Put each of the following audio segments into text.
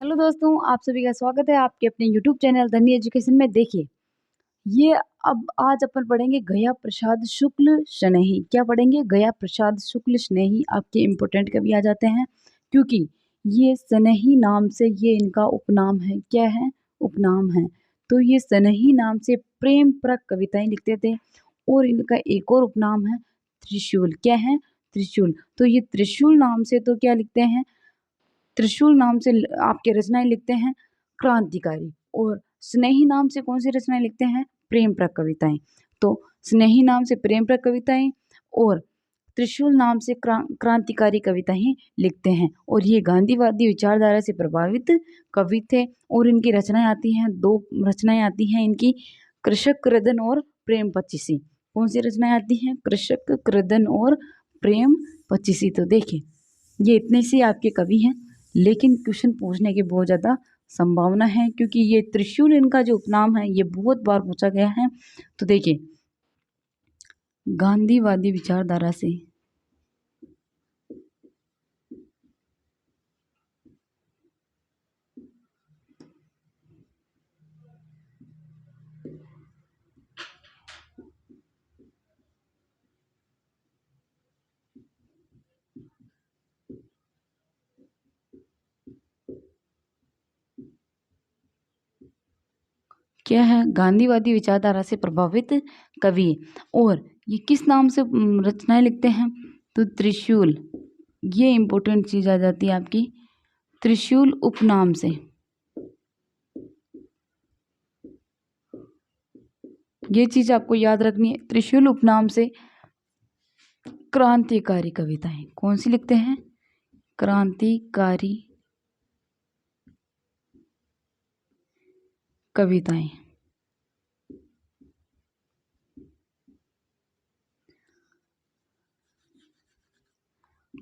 Hello दोस्तों, आप सभी का स्वागत है आपके अपने यूट्यूब चैनल धनी एजुकेशन में। देखिए, ये अब आज अपन पढ़ेंगे गया प्रसाद शुक्ल शनैही। क्या पढ़ेंगे? गया प्रसाद शुक्ल शनैही। आपके इम्पोर्टेंट कवि आ जाते हैं, क्योंकि ये शनैही नाम से ये इनका उपनाम है। क्या है? उपनाम है। तो ये शनैही नाम से प्रेम परक कविताएं लिखते थे। और इनका एक और उपनाम है त्रिशूल। क्या है? त्रिशूल। तो ये त्रिशूल नाम से तो क्या लिखते हैं? त्रिशूल नाम से आपके रचनाएं लिखते हैं क्रांतिकारी। और स्नेही नाम से कौन सी रचनाएं लिखते हैं? प्रेम परक कविताएं। तो स्नेही नाम से प्रेम परक कविताएं और त्रिशूल नाम से क्रांतिकारी कविताएं लिखते हैं। और ये गांधीवादी विचारधारा से प्रभावित कवि थे। और इनकी रचनाएं आती हैं, दो रचनाएं आती हैं इनकी, कृषक क्रदन और प्रेम पचीसी। कौन सी रचनाएं आती हैं? कृषक क्रदन और प्रेम पचीसी। तो देखिए, ये इतने से आपके कवि हैं, लेकिन क्वेश्चन पूछने की बहुत ज़्यादा संभावना है, क्योंकि ये त्रिशूल इनका जो उपनाम है ये बहुत बार पूछा गया है। तो देखिए, गांधीवादी विचारधारा से क्या है? गांधीवादी विचारधारा से प्रभावित कवि। और ये किस नाम से रचनाएं लिखते हैं? तो त्रिशूल। ये इंपॉर्टेंट चीज आ जाती है आपकी, त्रिशूल उपनाम से। ये चीज आपको याद रखनी है, त्रिशूल उपनाम से क्रांतिकारी कविताएं कौन सी लिखते हैं? क्रांतिकारी कविताएं।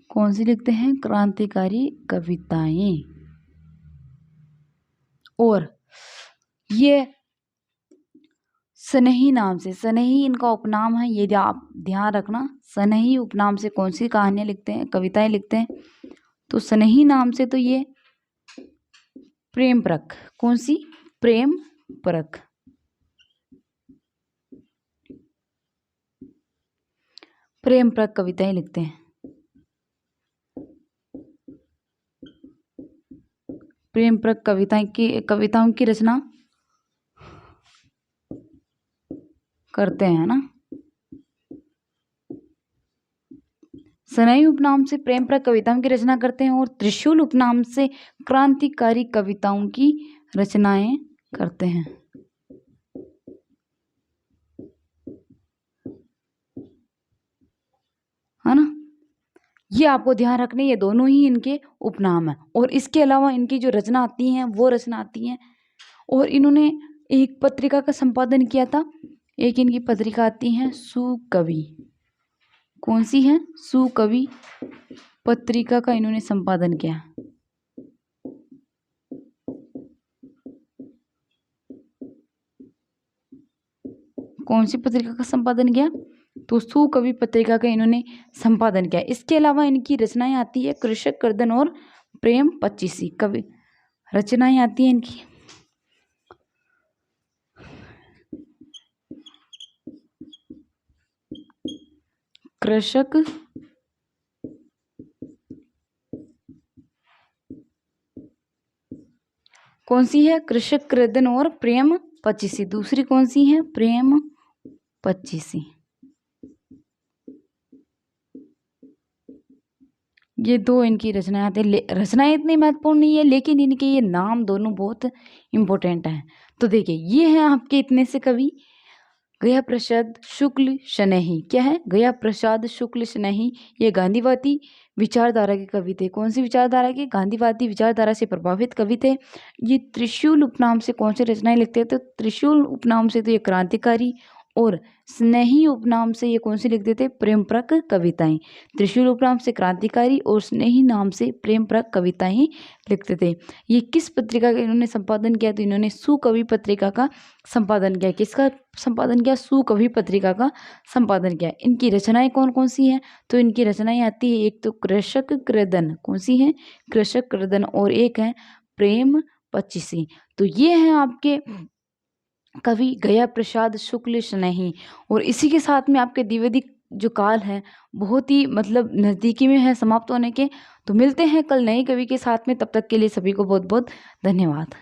कौन सी लिखते हैं? क्रांतिकारी कविताएं। और ये सनही नाम से, सनही इनका उपनाम है, ये आप ध्यान रखना। सनही उपनाम से कौन सी कहानियां लिखते हैं, कविताएं लिखते हैं? तो सनही नाम से तो ये प्रेम परक। कौन सी? प्रेम परक। प्रेम परक कविताएं लिखते हैं। प्रेम परक कविताओं की रचना करते हैं ना। सनई उपनाम से प्रेम परक कविताओं की रचना करते हैं और त्रिशूल उपनाम से क्रांतिकारी कविताओं की रचनाएं करते हैं। है ना? ये आपको ध्यान रखने, ये दोनों ही इनके उपनाम है। और इसके अलावा इनकी जो रचना आती हैं वो रचना आती हैं। और इन्होंने एक पत्रिका का संपादन किया था। एक इनकी पत्रिका आती है सुकवि। कौन सी है? सुकवि पत्रिका का इन्होंने संपादन किया। कौन सी पत्रिका का संपादन किया? तो सुकवि पत्रिका का इन्होंने संपादन किया। इसके अलावा इनकी रचनाएं आती है कृषक कर्दन और प्रेम पचीसी। कवि रचनाएं आती है इनकी। कृषक कौन सी है? कृषक कर्दन और प्रेम पचीसी। दूसरी कौन सी है? प्रेम पचीसी। ये दो इनकी रचनाएं आती है। रचनाएं इतनी महत्वपूर्ण नहीं है, लेकिन इनके ये नाम दोनों बहुत इंपॉर्टेंट हैं। तो देखिए, ये हैं आपके इतने से कवि। गया प्रसाद शुक्ल शनैही। क्या है? गया प्रसाद शुक्ल शनैही। ये गांधीवादी विचारधारा के कवि थे। कौन सी विचारधारा के? गांधीवादी विचारधारा से प्रभावित कवि थे। ये त्रिशूल उपनाम से कौन सी रचनाएं लिखते हैं? तो त्रिशूल उपनाम से तो ये क्रांतिकारी, और स्नेही उपनाम से ये कौन सी लिखते थे? प्रेम परक कविताएं। त्रिशूल उपनाम से क्रांतिकारी और स्नेही नाम से प्रेम परक कविताएं लिखते थे। ये किस पत्रिका का इन्होंने संपादन किया? तो इन्होंने सुकवि पत्रिका का संपादन किया। किसका संपादन किया? सुकवि पत्रिका का संपादन किया। इनकी रचनाएं कौन कौन सी हैं? तो इनकी रचनाएं आती है, एक तो कृषक क्रदन। कौन सी है? कृषक क्रदन। और एक है प्रेम पचीसी। तो ये हैं आपके कवि गया प्रसाद शुक्ल स्नेही। और इसी के साथ में आपके द्विवेदी जो काल है बहुत ही मतलब नज़दीकी में है समाप्त होने के। तो मिलते हैं कल नए कवि के साथ में, तब तक के लिए सभी को बहुत बहुत धन्यवाद।